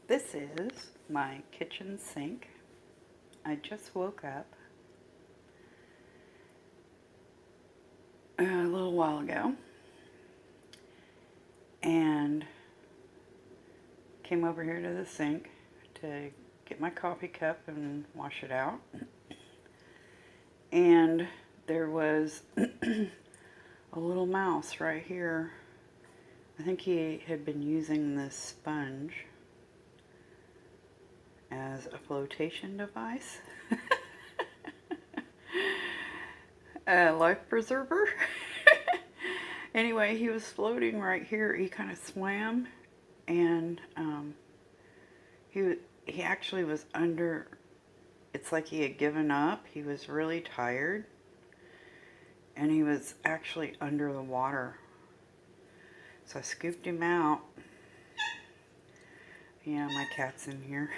This is my kitchen sink. I just woke up a little while ago and came over here to the sink to get my coffee cup and wash it out. And there was a little mouse right here. I think he had been using this sponge as a flotation device. A life preserver. Anyway, he was floating right here. He kind of swam, and he actually was under. It's like he had given up. He was really tired, and he was actually under the water. So I scooped him out. Yeah, my cat's in here.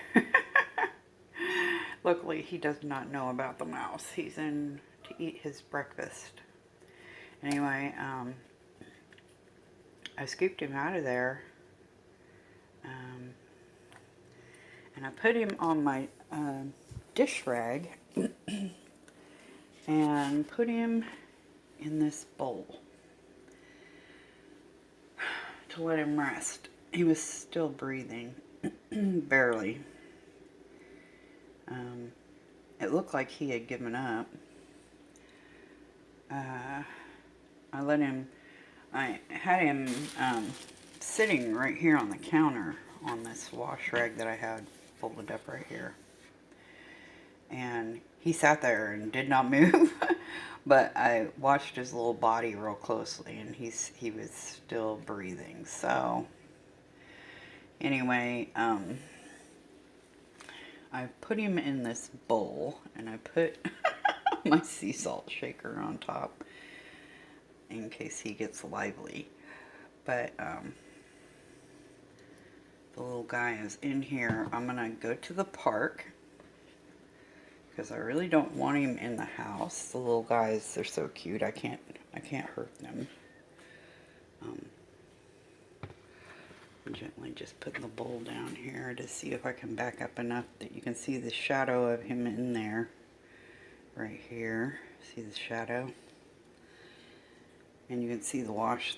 Luckily, he does not know about the mouse. He's in to eat his breakfast. Anyway, I scooped him out of there. And I put him on my dish rag and put him in this bowl to let him rest. He was still breathing, barely. It looked like he had given up. I had him sitting right here on the counter on this wash rag that I had folded up right here. And he sat there and did not move. But I watched his little body real closely, and he was still breathing. So anyway, I put him in this bowl, and I put my sea salt shaker on top in case he gets lively. But the little guy is in here. I'm gonna go to the park because I really don't want him in the house. The little guys, they're so cute. I can't hurt them. I'm gently just putting the bowl down here to see if I can back up enough that you can see the shadow of him in there. Right here. See the shadow? And you can see the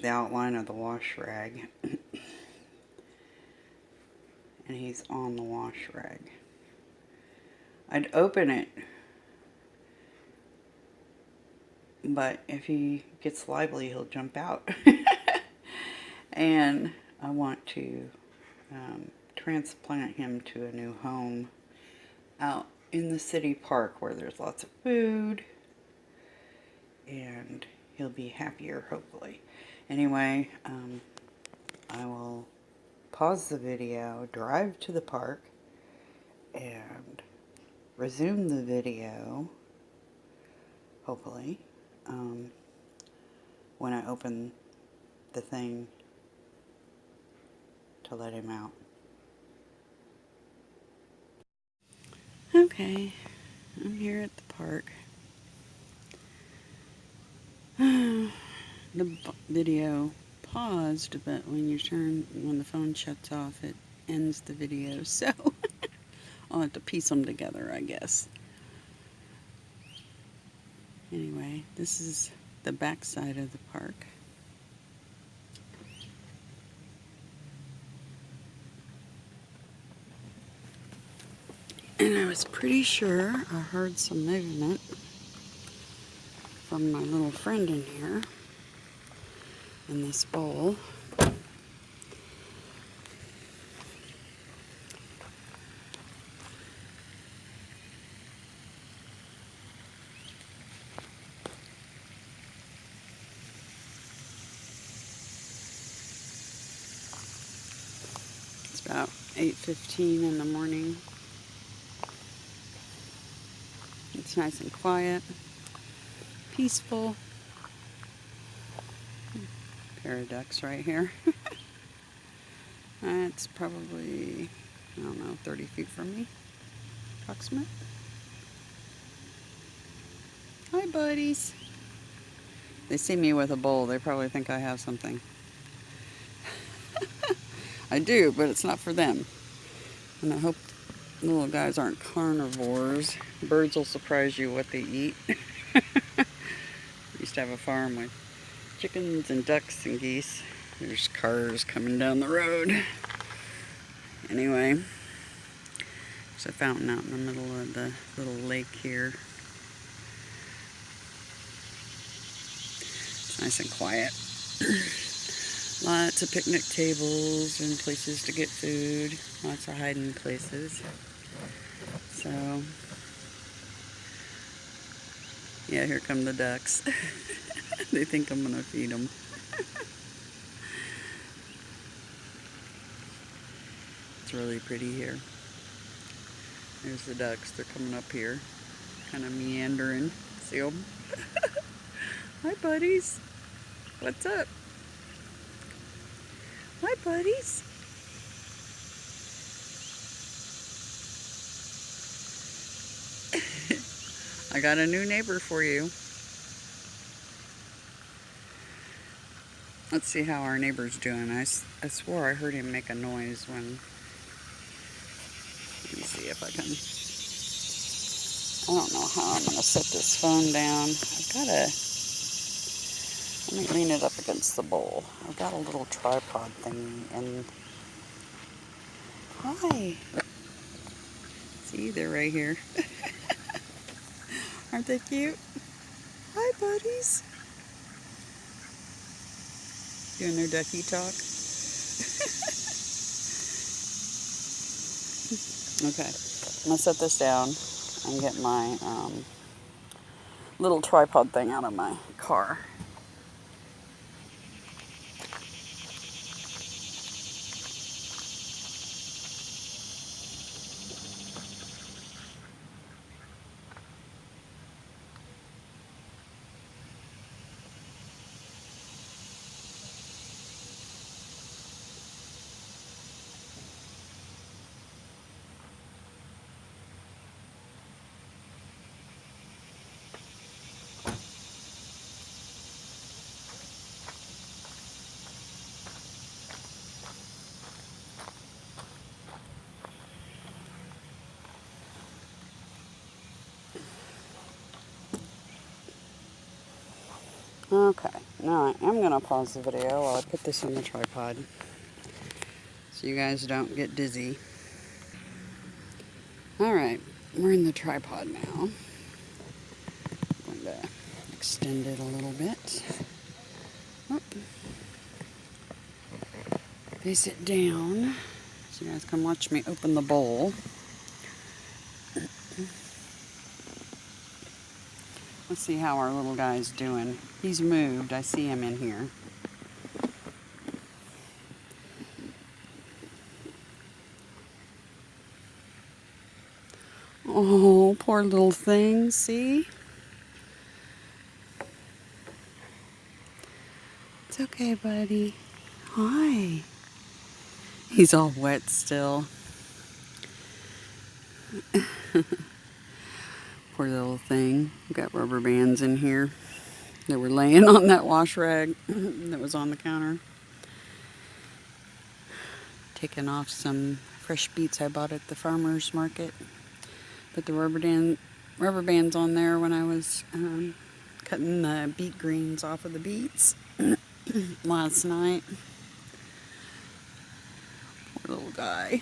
outline of the wash rag. And he's on the wash rag. I'd open it, but if he gets lively, he'll jump out. And I want to transplant him to a new home out in the city park where there's lots of food, and he'll be happier, hopefully. Anyway, I will pause the video, drive to the park, and resume the video, hopefully, when I open the thing to let him out. Okay, I'm here at the park. The video paused, but when the phone shuts off, it ends the video, so I'll have to piece them together, I guess. Anyway, this is the back side of the park. And I was pretty sure I heard some movement from my little friend in here in this bowl. It's about 8:15 in the morning. It's nice and quiet, peaceful. Pair of ducks right here. That's probably, I don't know, 30 feet from me, approximate. Hi, buddies. They see me with a bowl, they probably think I have something. I do, but it's not for them. And I hope the little guys aren't carnivores. Birds will surprise you what they eat. Used to have a farm with chickens and ducks and geese. There's cars coming down the road. Anyway, there's a fountain out in the middle of the little lake here. It's nice and quiet. Lots of picnic tables and places to get food. Lots of hiding places. So, yeah, here come the ducks. They think I'm gonna feed them. It's really pretty here. There's the ducks. They're coming up here, kind of meandering. See them? Hi, buddies. What's up? Hi, buddies. I got a new neighbor for you. Let's see how our neighbor's doing. I swore I heard him make a noise when... Let me see if I can... I don't know how I'm going to set this phone down. I've got a... Let me lean it up against the bowl. I've got a little tripod thingy and... Hi! See, they're right here. Aren't they cute? Hi, buddies! Doing their ducky talk. Okay, I'm gonna set this down and get my little tripod thing out of my car. Okay, now I am going to pause the video while I put this on the tripod so you guys don't get dizzy. Alright, we're in the tripod now. I'm going to extend it a little bit. Oh. Face it down so you guys can watch me open the bowl. Let's see how our little guy's doing. He's moved. I see him in here. Oh, poor little thing. See? It's okay, buddy. Hi. He's all wet still. Poor little thing. We've got rubber bands in here. They were laying on that wash rag that was on the counter. Taking off some fresh beets I bought at the farmer's market. Put the rubber bands on there when I was cutting the beet greens off of the beets last night. Poor little guy.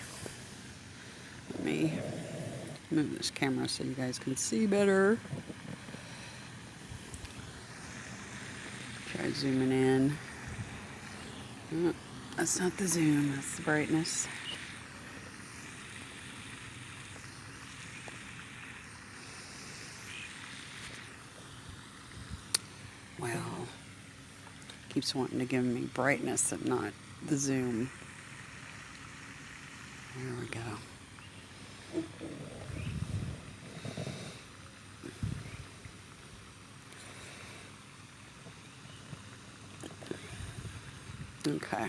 Let me move this camera so you guys can see better. Try zooming in. Oh, that's not the zoom, that's the brightness. Well, keeps wanting to give me brightness and not the zoom. There we go. Okay.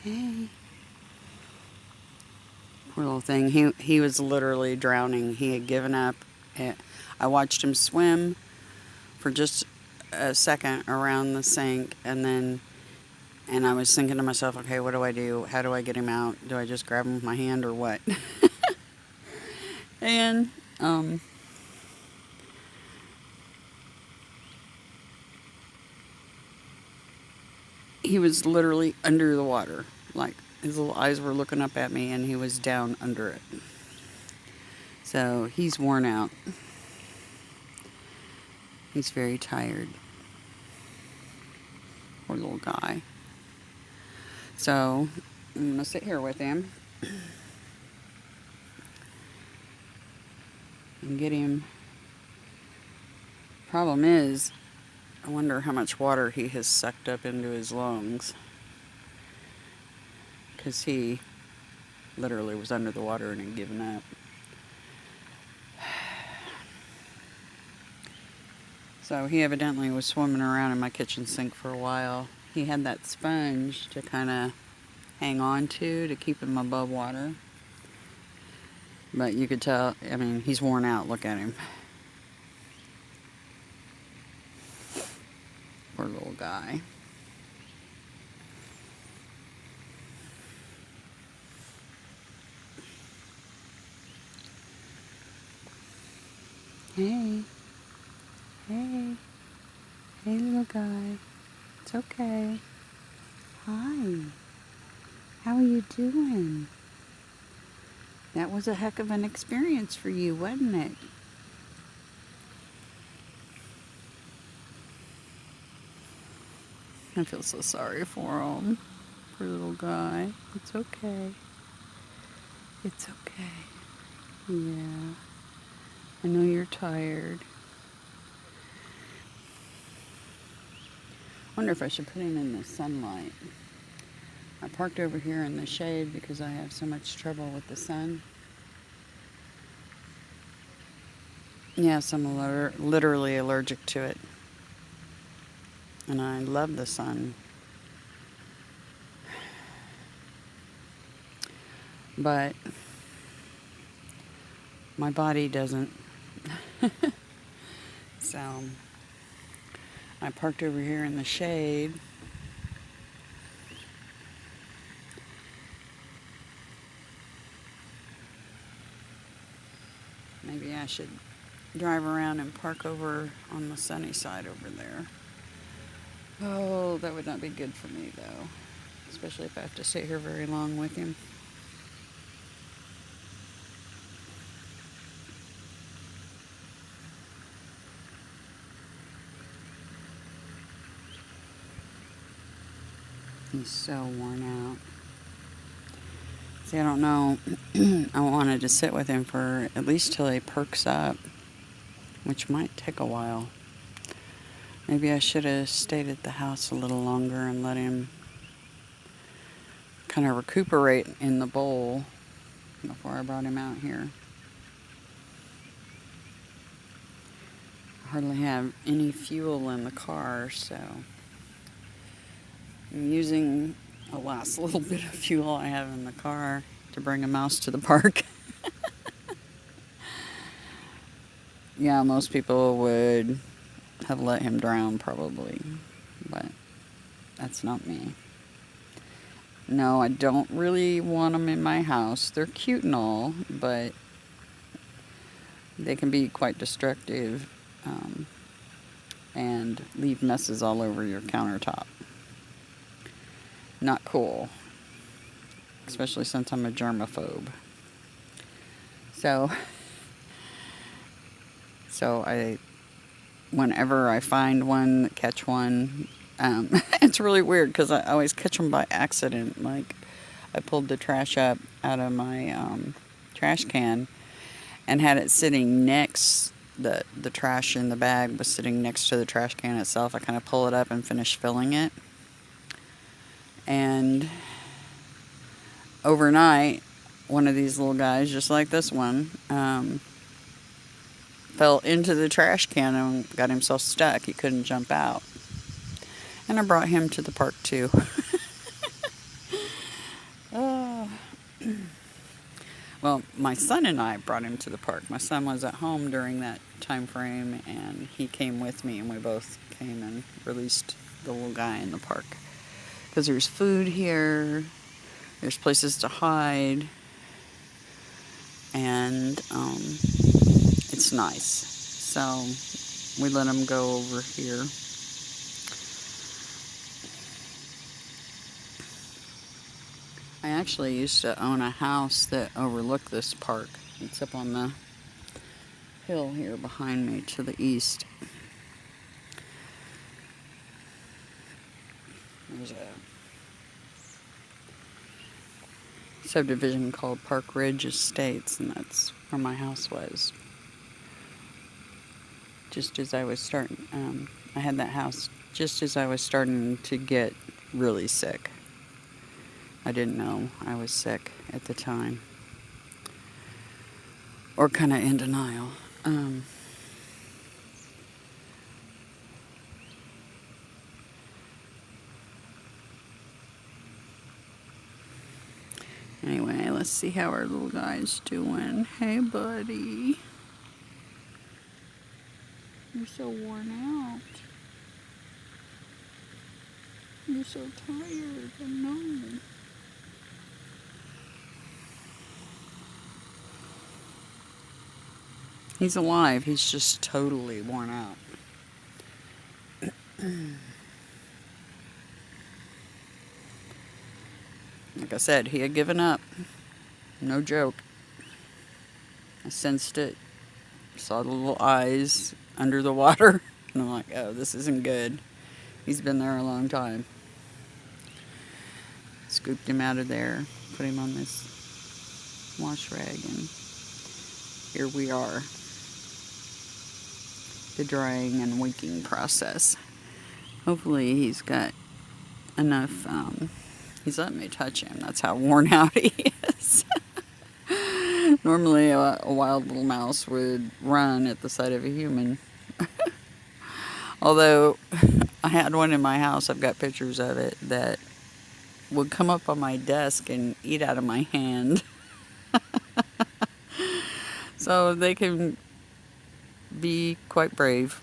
Hey. Poor little thing. He was literally drowning. He had given up. I watched him swim for just a second around the sink, and then And I was thinking to myself, okay, what do I do? How do I get him out? Do I just grab him with my hand or what? And he was literally under the water. Like, his little eyes were looking up at me, and he was down under it. So he's worn out. He's very tired. Poor little guy. So I'm going to sit here with him and get him. Problem is, I wonder how much water he has sucked up into his lungs. Because he literally was under the water and had given up. So he evidently was swimming around in my kitchen sink for a while. He had that sponge to kind of hang on to keep him above water. But you could tell, I mean, he's worn out. Look at him. Poor little guy. Hey. Hey. Hey, little guy. It's okay. Hi. How are you doing? That was a heck of an experience for you, wasn't it? I feel so sorry for him. Poor little guy. It's okay. It's okay. Yeah. I know you're tired. I wonder if I should put him in the sunlight. I parked over here in the shade because I have so much trouble with the sun. Yes, I'm literally allergic to it. And I love the sun. But my body doesn't. So I parked over here in the shade. Maybe I should drive around and park over on the sunny side over there. Oh, that would not be good for me, though. Especially if I have to sit here very long with him. He's so worn out. See, I don't know. I wanted to sit with him for at least till he perks up, which might take a while. Maybe I should have stayed at the house a little longer and let him kind of recuperate in the bowl before I brought him out here. I hardly have any fuel in the car, so I'm using the last little bit of fuel I have in the car to bring a mouse to the park. Yeah, most people would have let him drown probably, but that's not me. No, I don't really want them in my house. They're cute and all, but they can be quite destructive and leave messes all over your countertop. Not cool, especially since I'm a germaphobe. So whenever I find one, catch one, it's really weird because I always catch them by accident. Like, I pulled the trash up out of my trash can and had it sitting next, the trash in the bag was sitting next to the trash can itself. I kind of pull it up and finish filling it. And overnight, one of these little guys, just like this one, fell into the trash can and got himself stuck. He couldn't jump out. And I brought him to the park too. Well, my son and I brought him to the park. My son was at home during that time frame, and he came with me, and we both came and released the little guy in the park. Because because there's food here, there's places to hide, and it's nice. So we let him go over here. I actually used to own a house that overlooked this park. It's up on the hill here behind me to the east. There's a subdivision called Park Ridge Estates, and that's where my house was. Just as I was starting, I had that house just as I was starting to get really sick. I didn't know I was sick at the time, or kind of in denial. Anyway, let's see how our little guy's doing. Hey, buddy. You're so worn out. You're so tired. I know. He's alive. He's just totally worn out. Like I said, he had given up. No joke. I sensed it. Saw the little eyes under the water. And I'm like, oh, this isn't good. He's been there a long time. Scooped him out of there. Put him on this wash rag. And here we are. The drying and waking process. Hopefully he's got enough, he's letting me touch him. That's how worn out he is. Normally a wild little mouse would run at the sight of a human. Although I had one in my house, I've got pictures of it, that would come up on my desk and eat out of my hand. So they can be quite brave.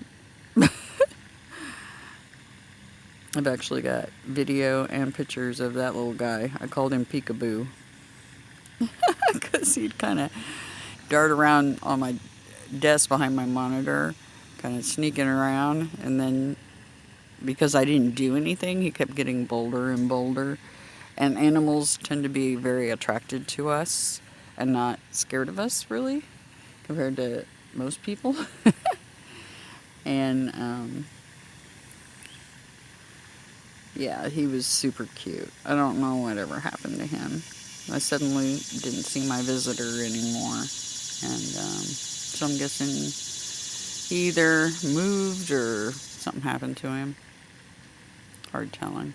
I've actually got video and pictures of that little guy. I called him Peekaboo. Because he'd kind of dart around on my desk behind my monitor, kind of sneaking around. And then, because I didn't do anything, he kept getting bolder and bolder. And animals tend to be very attracted to us and not scared of us, really, compared to most people. And, yeah, he was super cute. I don't know whatever happened to him. I suddenly didn't see my visitor anymore. And so I'm guessing he either moved or something happened to him. Hard telling.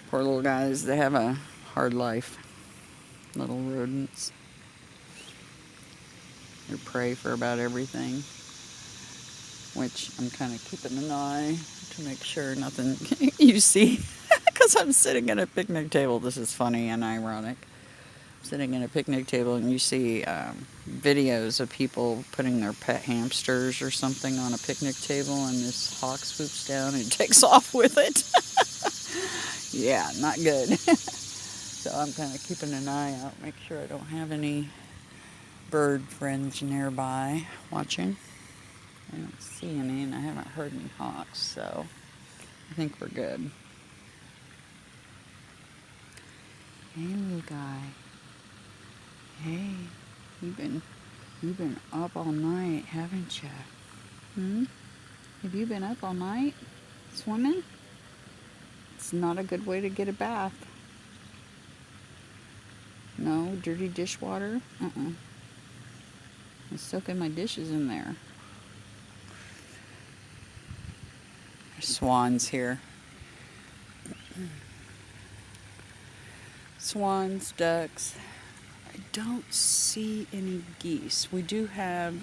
Poor little guys, they have a hard life. Little rodents. They prey for about everything. Which I'm kind of keeping an eye to make sure nothing you see. Because I'm sitting at a picnic table. This is funny and ironic. I'm sitting at a picnic table and you see videos of people putting their pet hamsters or something on a picnic table, and this hawk swoops down and takes off with it. Yeah, not good. So I'm kind of keeping an eye out, make sure I don't have any bird friends nearby watching. I don't see any, and I haven't heard any hawks, so I think we're good. Hey, little guy. Hey, you've been up all night, haven't you? Have you been up all night swimming? It's not a good way to get a bath. No, dirty dishwater? I'm soaking my dishes in there. There's swans here. Swans, ducks. I don't see any geese. We do have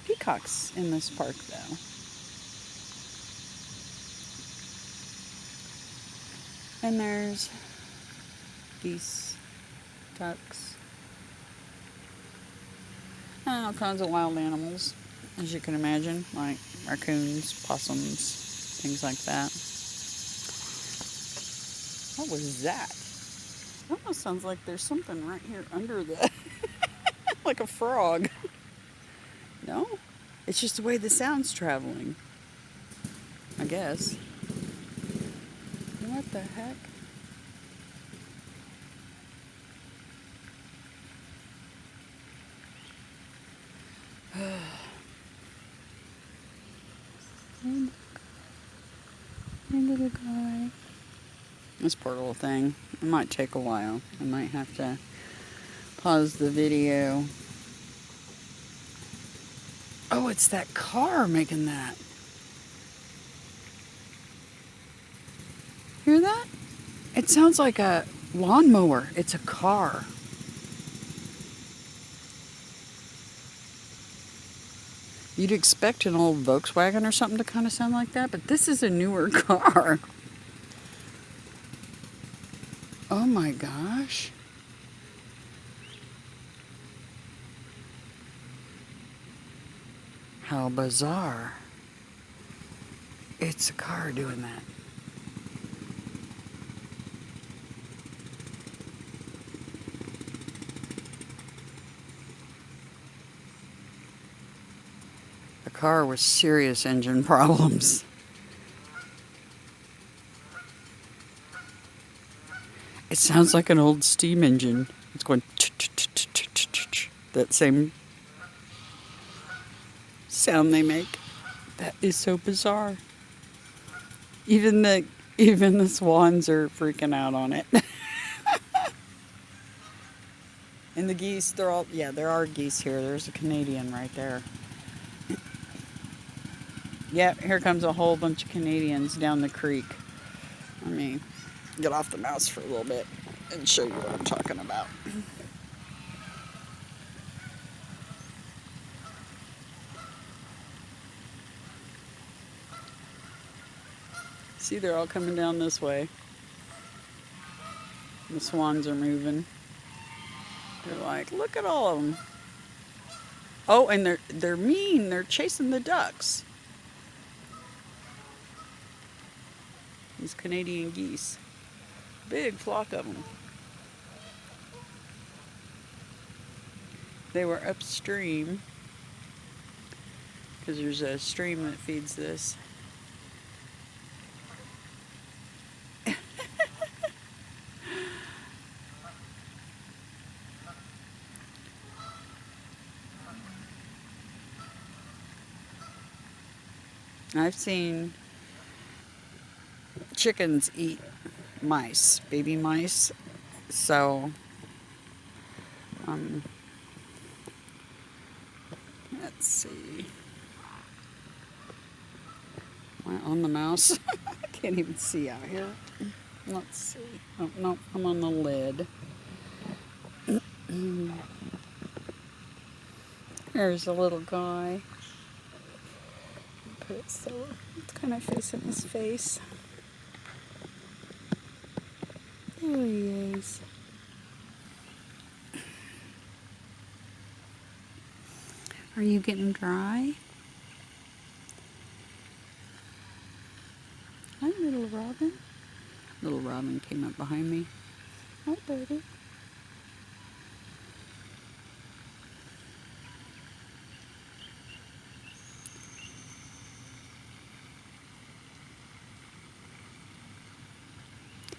peacocks in this park, though. And there's geese, ducks, and all kinds of wild animals, as you can imagine, like raccoons, possums, things like that. What was that? It almost sounds like there's something right here under the, like a frog. No? It's just the way the sound's traveling, I guess. What the heck? Hey, little guy. This poor little thing. It might take a while. I might have to pause the video. Oh, it's that car making that. Hear that? It sounds like a lawnmower. It's a car. You'd expect an old Volkswagen or something to kind of sound like that, but this is a newer car. Oh my gosh. How bizarre. It's a car doing that. A car with serious engine problems. It sounds like an old steam engine. It's going that same sound they make. That is so bizarre. Even the swans are freaking out on it. And the geese, there are geese here. There's a Canadian right there. Yep, here comes a whole bunch of Canadians down the creek. Let me get off the mouse for a little bit and show you what I'm talking about. See, they're all coming down this way. The swans are moving. They're like, look at all of them. Oh, and they're mean. They're chasing the ducks. These Canadian geese. Big flock of them. They were upstream because there's a stream that feeds this. I've seen chickens eat mice, baby mice, so let's see. Am I on the mouse? I can't even see out here. Let's see. Oh, no, I'm on the lid. There's a little guy. Put it so it's kind of facing his face. There he is. Are you getting dry? Hi, little Robin. Little Robin came up behind me. Hi, buddy.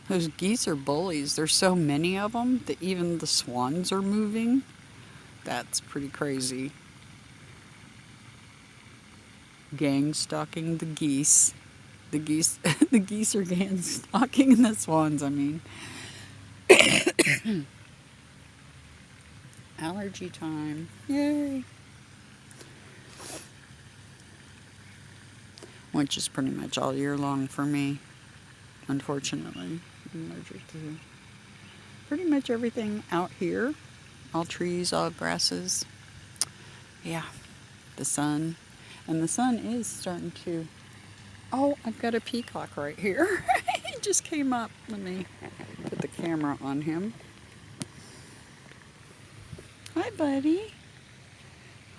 Those geese are bullies. There's so many of them that even the swans are moving. That's pretty crazy. Gang stalking the geese. The geese are gang stalking the swans, I mean. Allergy time. Yay. Which is pretty much all year long for me, unfortunately. I'm allergic to pretty much everything out here. All trees, all grasses. Yeah, the sun. And the sun is starting to... Oh, I've got a peacock right here. He just came up. Let me put the camera on him. Hi, buddy.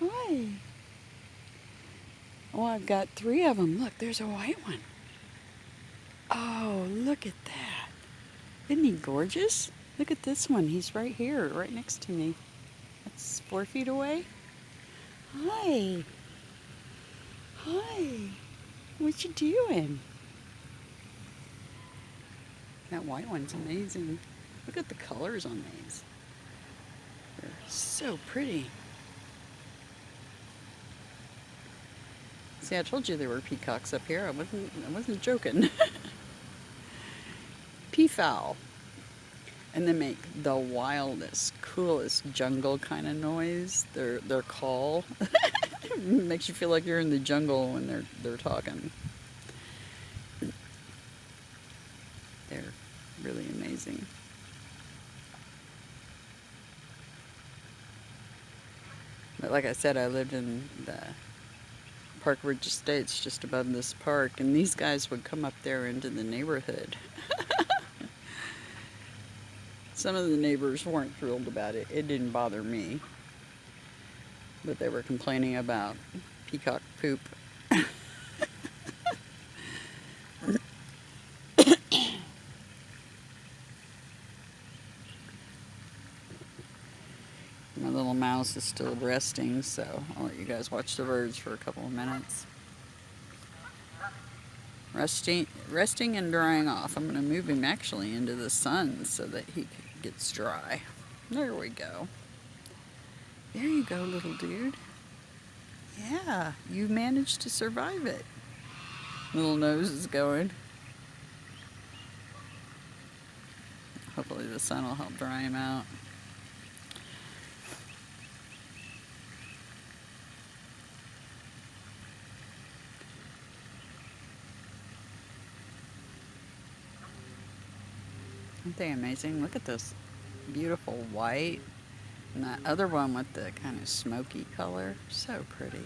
Hi. Oh, I've got 3 of them. Look, there's a white one. Oh, look at that. Isn't he gorgeous? Look at this one. He's right here, right next to me. That's 4 feet away. Hi. Hi. What you doing? That white one's amazing. Look at the colors on these. They're so pretty. See, I told you there were peacocks up here. I wasn't joking. Peafowl. And they make the wildest, coolest jungle kind of noise. Their call makes you feel like you're in the jungle when they're talking. They're really amazing. But like I said, I lived in the Park Ridge Estates just above this park, and these guys would come up there into the neighborhood. Some of the neighbors weren't thrilled about it. It didn't bother me. But they were complaining about peacock poop. My little mouse is still resting, so I'll let you guys watch the birds for a couple of minutes. Resting and drying off. I'm going to move him actually into the sun so that he gets dry. There we go. There you go, little dude. Yeah, you managed to survive it. Little nose is going. Hopefully the sun will help dry him out. Aren't they amazing? Look at this beautiful white. And that other one with the kind of smoky color. So pretty.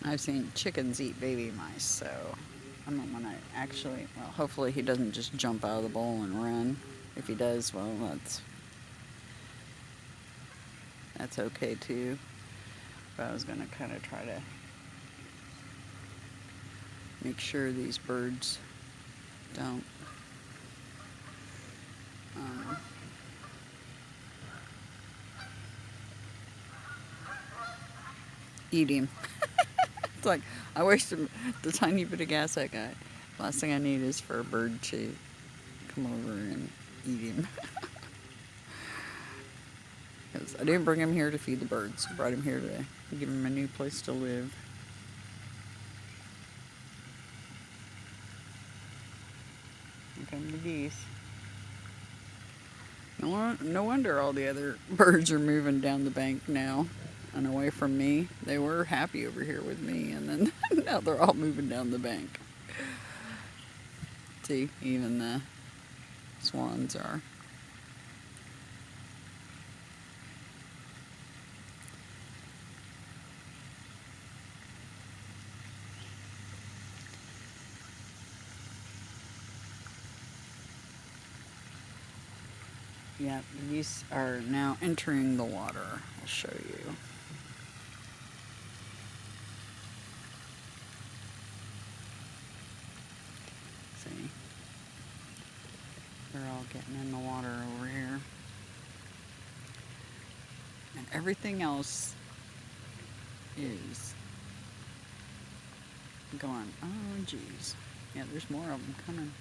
I've seen chickens eat baby mice, so I'm not gonna actually, well, hopefully he doesn't just jump out of the bowl and run. If he does, well, that's okay too. But I was gonna kind of try to make sure these birds don't eat him. It's like, I wasted the tiny bit of gas I got. Last thing I need is for a bird to come over and eat him. Because I didn't bring him here to feed the birds. I brought him here to give him a new place to live. Here come the geese. No wonder all the other birds are moving down the bank now and away from me. They were happy over here with me, and then now they're all moving down the bank. See, even the swans are. Yeah, these are now entering the water. I'll show you. See? They're all getting in the water over here. And everything else is going, oh geez. Yeah, there's more of them coming.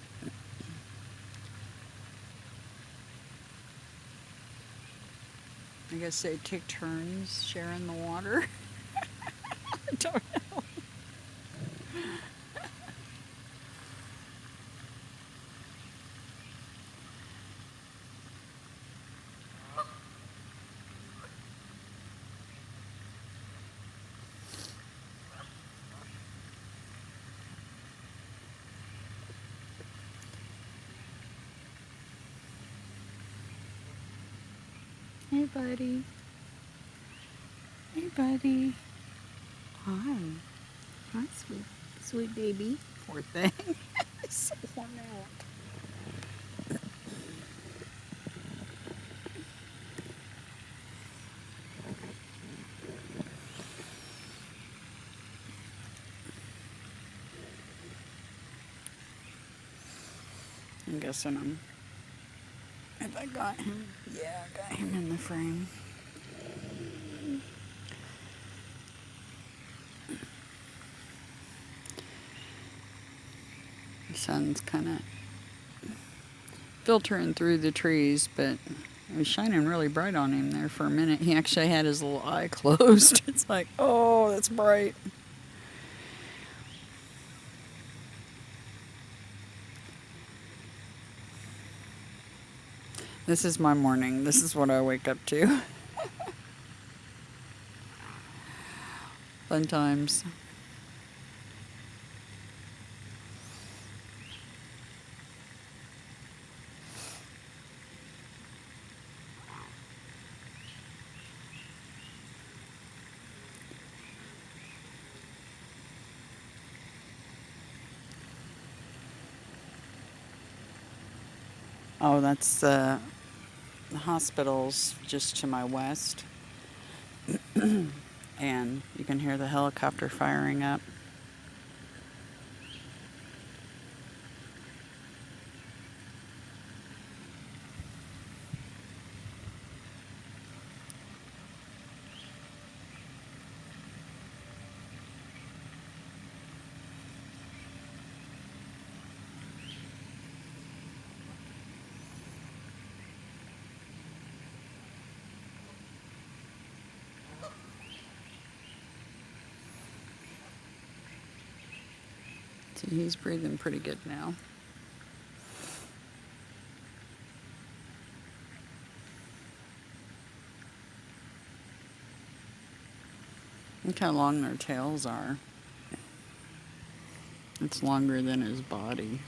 I guess they take turns sharing the water. I don't know. Hey, buddy. Hey, buddy. Hi. Hi, sweet, sweet baby. Poor thing. It's so worn out. I'm guessing if I got him. Yeah, I got him in the frame. The sun's kind of filtering through the trees, but it was shining really bright on him there for a minute. He actually had his little eye closed. It's like, oh, that's bright. This is my morning. This is what I wake up to. Fun times. Oh, that's the hospital's just to my west. And you can hear the helicopter firing up. See, he's breathing pretty good now. Look how long their tails are. It's longer than his body.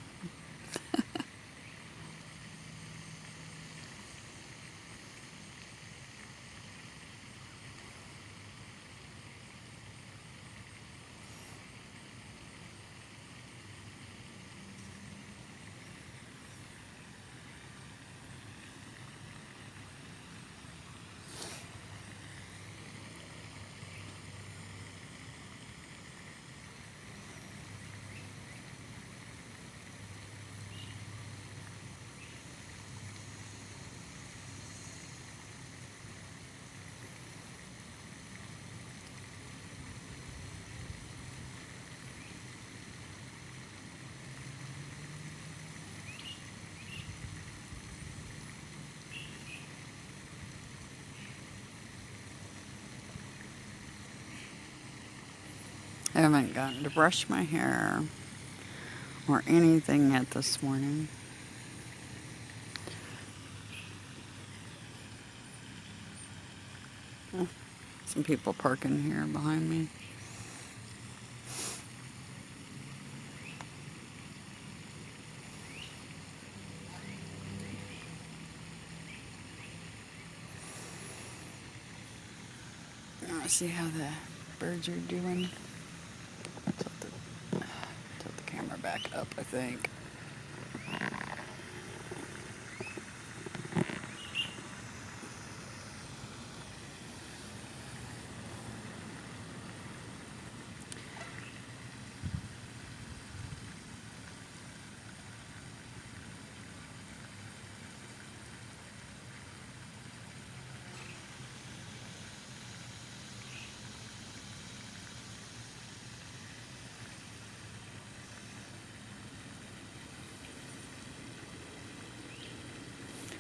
I haven't gotten to brush my hair or anything yet this morning. Some people parking here behind me. Let's see how the birds are doing. Tilt the camera back up, I think.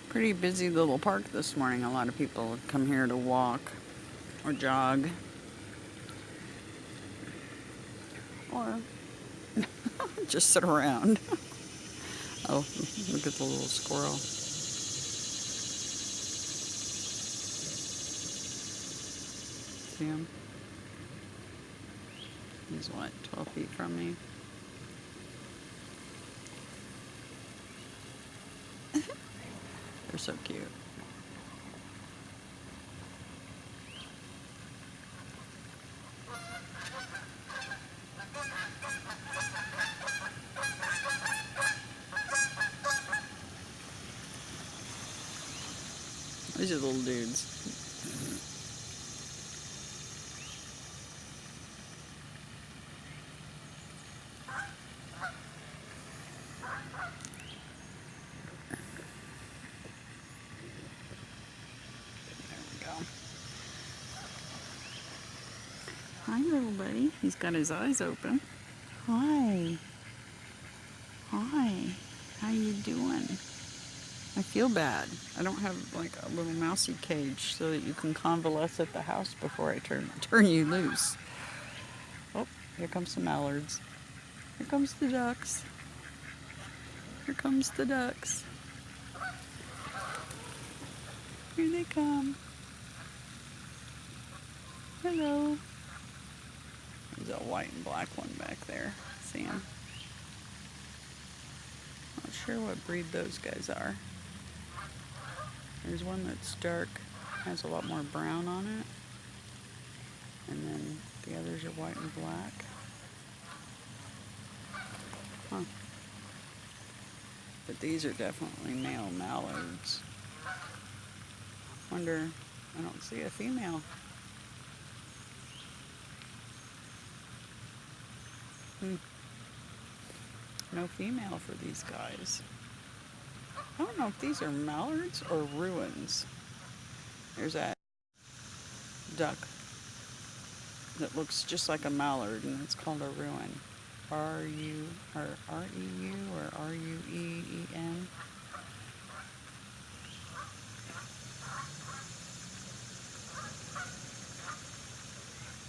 Pretty busy little park this morning. A lot of people come here to walk or jog. Or just sit around. Oh, look at the little squirrel. See him? He's what, 12 feet from me? They're so cute. These are little dudes. There we go. Hi, little buddy. He's got his eyes open. Hi. Hi. How you doing? I feel bad. I don't have like a little mousy cage so that you can convalesce at the house before I turn you loose. Oh, here comes some mallards. Here comes the ducks. Here comes the ducks. Here they come. Hello. There's a white and black one back there. See him? Not sure what breed those guys are. There's one that's dark, has a lot more brown on it. And then the others are white and black. Huh. But these are definitely male mallards. Wonder, I don't see a female. No female for these guys. I don't know if these are mallards or ruins. There's that duck that looks just like a mallard, and it's called a ruin. R-U or R-E-U or R-U-E-E-N.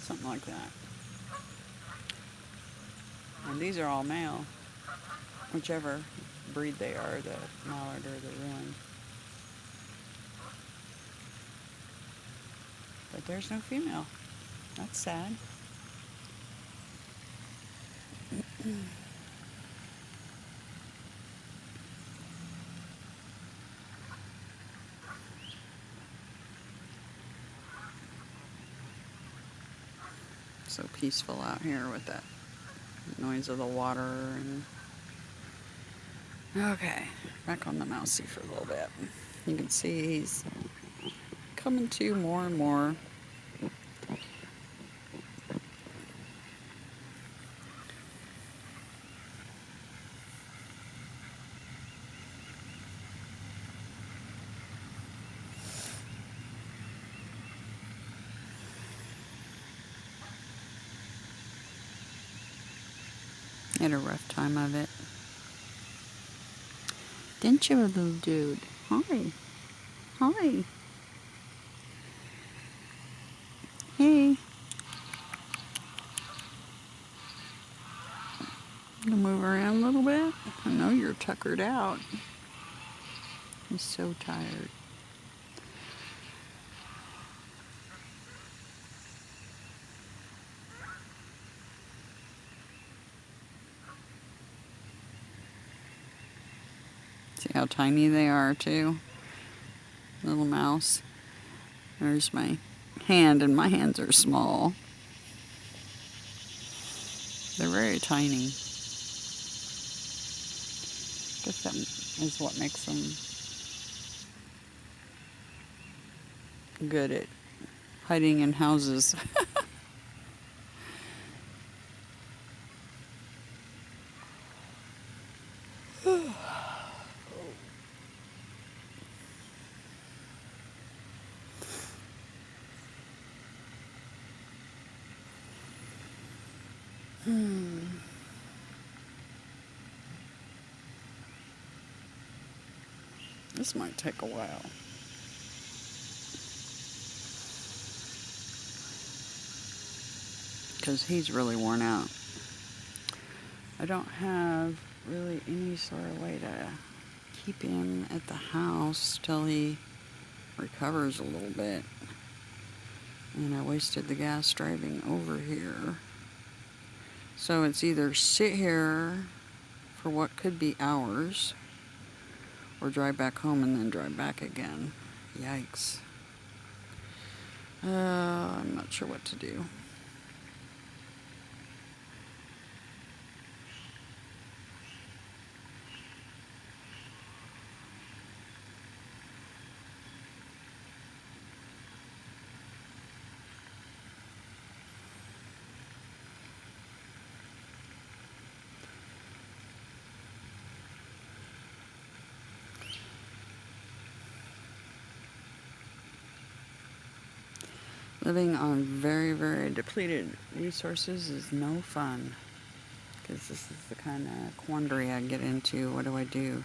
Something like that. And these are all male, whichever breed they are, the mallard or the ruin. But there's no female. That's sad. So peaceful out here with that noise of the water. And okay, back on the mousey for a little bit. You can see he's coming to more and more. Had a rough time of it. Didn't you, little dude? Hi. Hi. Hey. Gonna move around a little bit. I know you're tuckered out. He's so tired. See how tiny they are, too? Little mouse. There's my hand, and my hands are small. They're very tiny. Guess that is what makes them good at hiding in houses. This might take a while. Because he's really worn out. I don't have really any sort of way to keep him at the house till he recovers a little bit. And I wasted the gas driving over here. So it's either sit here for what could be hours, or drive back home and then drive back again. Yikes. I'm not sure what to do. Living on very, very depleted resources is no fun. Because this is the kind of quandary I get into. What do I do?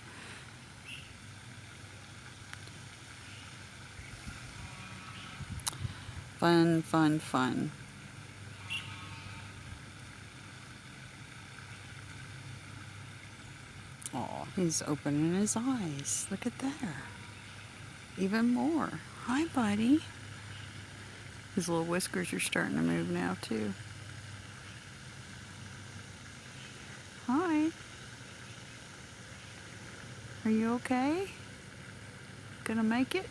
Fun, fun, fun. Oh, he's opening his eyes. Look at there. Even more. Hi, buddy. His little whiskers are starting to move now, too. Hi. Are you okay? Gonna make it?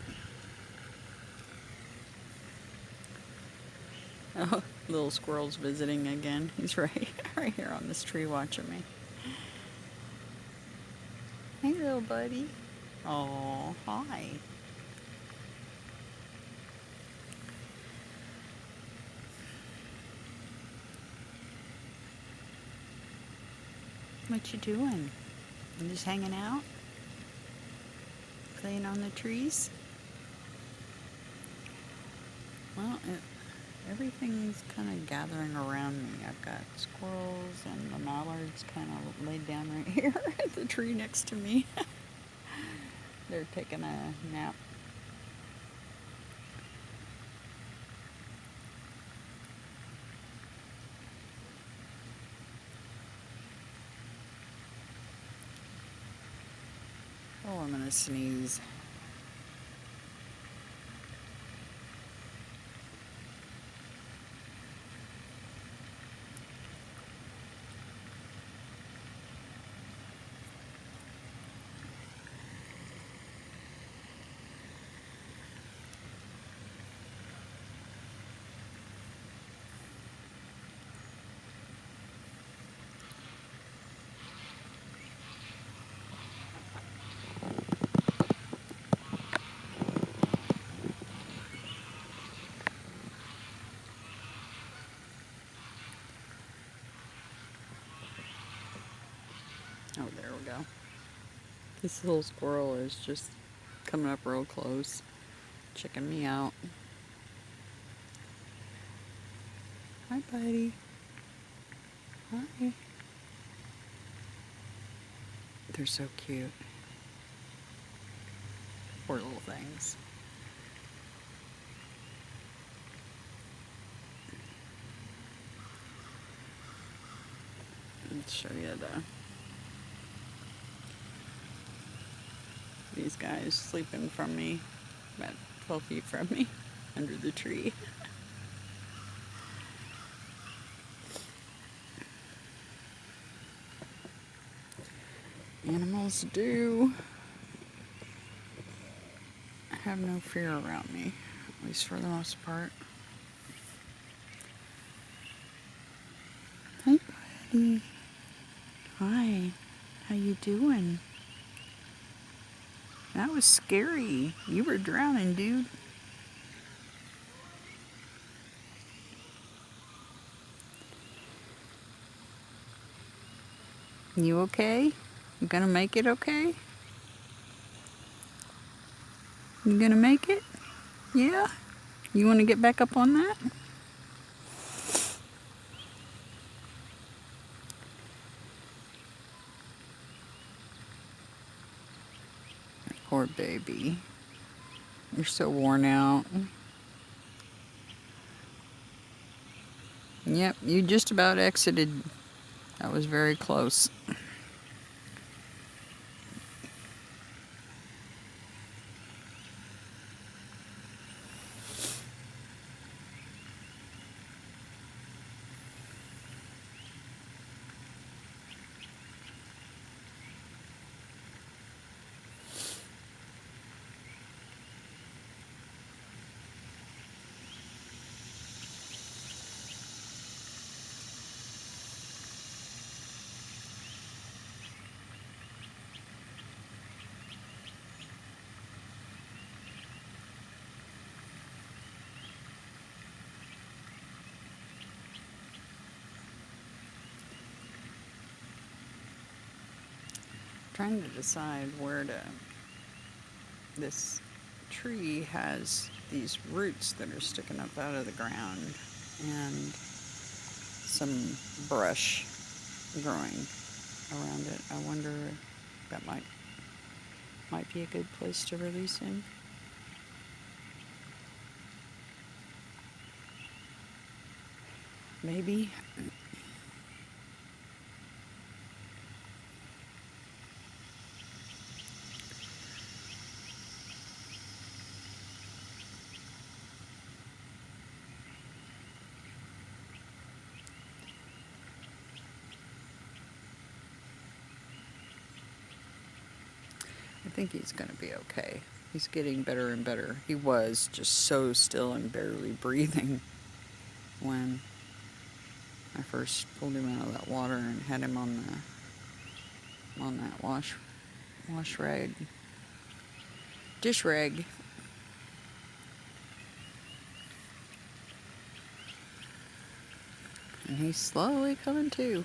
Oh, little squirrel's visiting again. He's right here on this tree watching me. Hey, little buddy. Oh, hi. What you doing? You just hanging out? Playing on the trees? Well, everything's kind of gathering around me. I've got squirrels and the mallards kind of laid down right here at the tree next to me. They're taking a nap. Oh, I'm gonna sneeze. Oh, there we go. This little squirrel is just coming up real close, checking me out. Hi, buddy. Hi. They're so cute. Poor little things. Let's show you these guys sleeping from me, about 12 feet from me, under the tree. Animals do have no fear around me, at least for the most part. Hi, buddy. Hi. How you doing? That was scary. You were drowning, dude. You okay? You gonna make it okay? You gonna make it? Yeah? You wanna get back up on that? Poor baby. You're so worn out. Yep, you just about exited. That was very close. Trying to decide where to. This tree has these roots that are sticking up out of the ground and some brush growing around it. I wonder if that might be a good place to release him. Maybe. I think he's going to be okay. He's getting better and better. He was just so still and barely breathing when I first pulled him out of that water and had him on that wash rag, dish rag. And he's slowly coming to.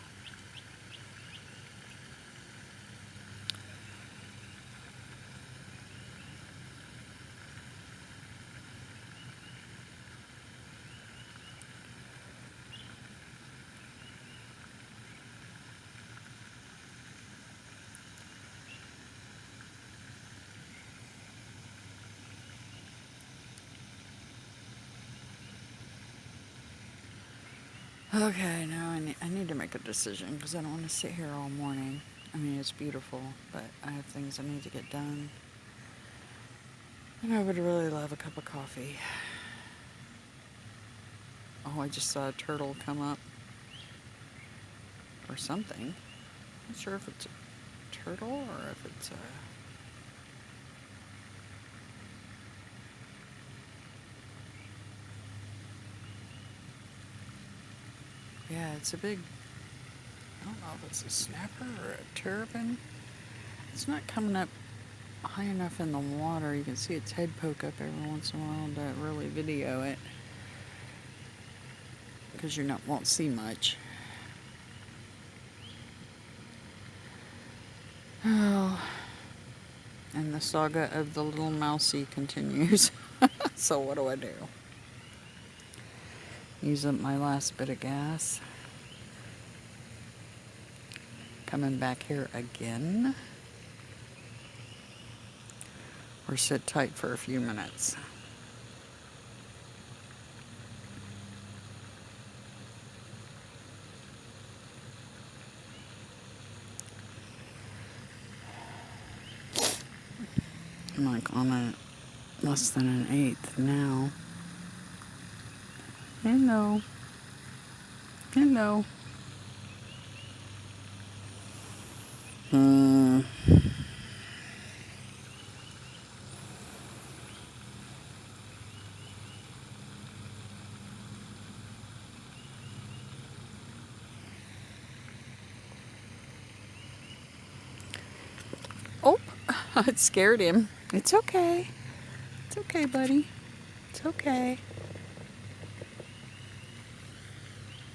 Okay, now I need to make a decision because I don't want to sit here all morning. I mean, it's beautiful, but I have things I need to get done. And I would really love a cup of coffee. Oh, I just saw a turtle come up. Or something. Not sure if it's a turtle or if it's a... Yeah, it's a big... I don't know if it's a snapper or a terrapin. It's not coming up high enough in the water. You can see its head poke up every once in a while to really video it. Because you won't see much. Oh, and the saga of the little mousey continues. So what do I do? Use up my last bit of gas. Coming back here again. Or sit tight for a few minutes. I'm like on a less than an eighth now. Hello. Hello. Oh, it scared him. It's okay. It's okay, buddy. It's okay.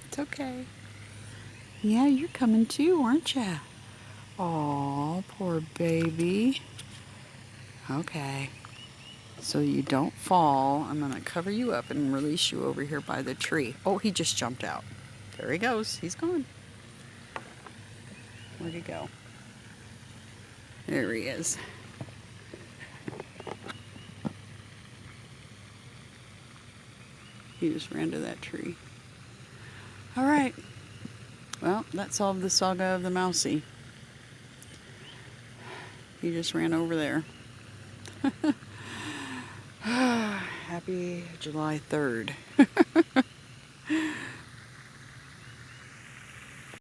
It's okay. Yeah, you're coming too, aren't you? Aw, poor baby. Okay. So you don't fall. I'm going to cover you up and release you over here by the tree. Oh, he just jumped out. There he goes. He's gone. Where'd he go? There he is. He just ran to that tree. All right. Well, that solved the saga of the mousey. He just ran over there. Happy July 3rd.